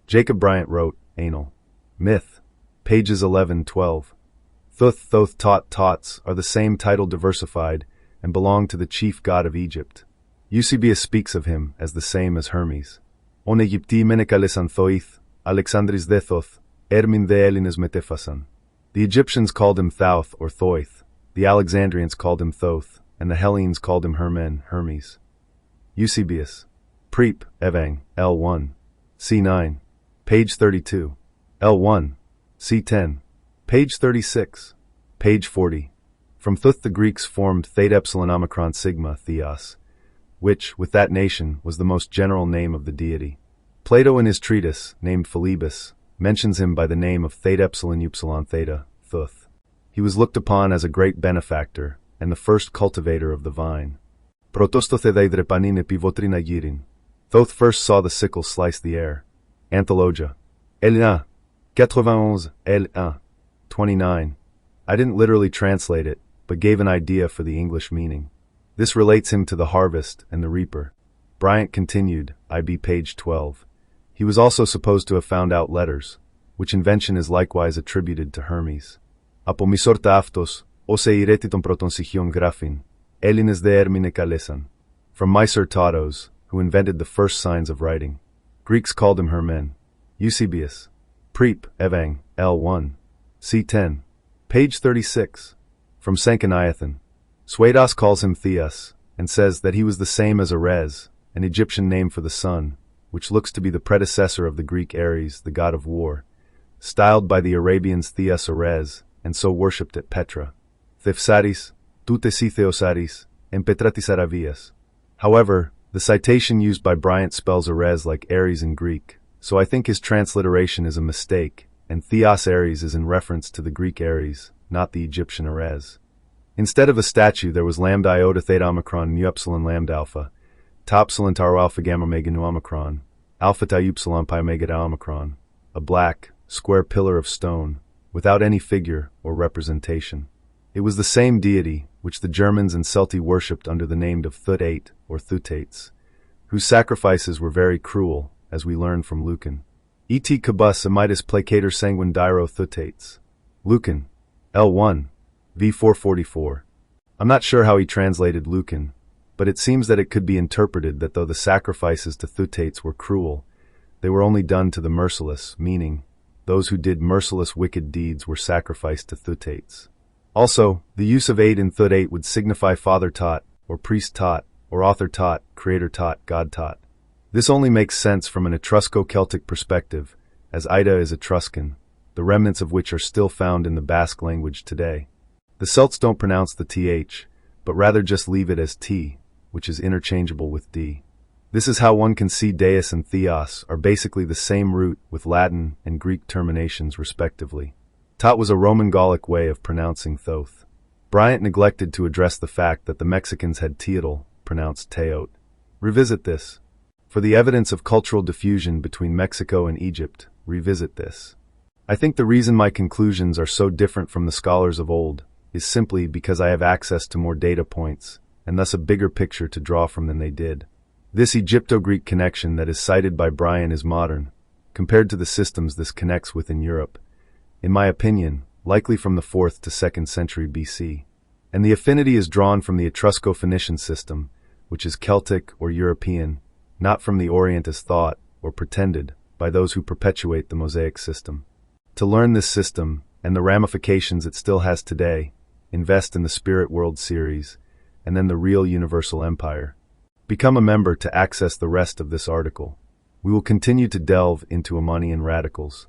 Jacob Bryant wrote, Anal. Myth. Pages 11-12. Thuth, Thoth, Tot, Tots are the same title diversified and belong to the chief god of Egypt. Eusebius speaks of him as the same as Hermes. On Egypti menekales anthoith, Alexandris dethoth, ermin de Elines metephasan. The Egyptians called him Thouth or Thoith, the Alexandrians called him Thoth, and the Hellenes called him Hermes. Eusebius. Preep, Evang, L1. C9. Page 32. L1. C10. Page 36. Page 40. From Thuth the Greeks formed Theta Epsilon Omicron Sigma Theos, which, with that nation, was the most general name of the deity. Plato in his treatise, named Philebus, mentions him by the name of Theta Epsilon Upsilon Theta, Thuth. He was looked upon as a great benefactor and the first cultivator of the vine. Protostothe drepanine pivotrina yirin. Thoth first saw the sickle slice the air. Anthologia. L1. 91. L1. 29. I didn't literally translate it, but gave an idea for the English meaning. This relates him to the harvest and the reaper. Bryant continued, IB page 12. He was also supposed to have found out letters, which invention is likewise attributed to Hermes. Apomisorta aftos, ose iretiton protonsichion graphin, Elines de ermine kalesan. From Mysore Tatos, who invented the first signs of writing. Greeks called him Hermen. Eusebius. Preep, Evang, L1. C10. Page 36. From Sanchoniathon. Suedas calls him Theos, and says that he was the same as Ares, an Egyptian name for the sun, which looks to be the predecessor of the Greek Ares, the god of war, styled by the Arabians Theos Ares, and so worshipped at Petra. Thefsaris, tute si Theosaris, and Petratis Aravias. However, the citation used by Bryant spells Ares like Ares in Greek, so I think his transliteration is a mistake, and Theos Ares is in reference to the Greek Ares, not the Egyptian Ares. Instead of a statue, there was lambda iota theta omicron mu epsilon lambda alpha, ta epsilon tau alpha gamma omega nu omicron, alpha tau upsilon pi omega tau omicron, a black, square pillar of stone, without any figure or representation. It was the same deity which the Germans and Celti worshipped under the name of Thut-8 or Thutates, whose sacrifices were very cruel, as we learn from Lucan. Et cabus amitis placator sanguine diro Thutates. Lucan. L1. V444. I'm not sure how he translated Lucan, but it seems that it could be interpreted that though the sacrifices to Thutates were cruel, they were only done to the merciless, meaning, those who did merciless wicked deeds were sacrificed to Thutates. Also, the use of 8 in Thut-8 would signify Father Tot, or Priest Tot, or Author Tot, Creator Tot, God Tot. This only makes sense from an Etrusco-Celtic perspective, as Ida is Etruscan, the remnants of which are still found in the Basque language today. The Celts don't pronounce the th, but rather just leave it as t, which is interchangeable with d. This is how one can see Deus and Theos are basically the same root with Latin and Greek terminations respectively. Tot was a Roman Gallic way of pronouncing Thoth. Bryant neglected to address the fact that the Mexicans had Teotl, pronounced Teot. Revisit this. For the evidence of cultural diffusion between Mexico and Egypt, revisit this. I think the reason my conclusions are so different from the scholars of old is simply because I have access to more data points, and thus a bigger picture to draw from than they did. This Egypto-Greek connection that is cited by Bryant is modern, compared to the systems this connects with in Europe, in my opinion, likely from the 4th to 2nd century BC. And the affinity is drawn from the Etrusco-Phoenician system, which is Celtic or European, not from the Orient as thought, or pretended, by those who perpetuate the Mosaic system. To learn this system, and the ramifications it still has today, invest in the Spirit World series, and then the Real Universal Empire. Become a member to access the rest of this article. We will continue to delve into Amanian radicals.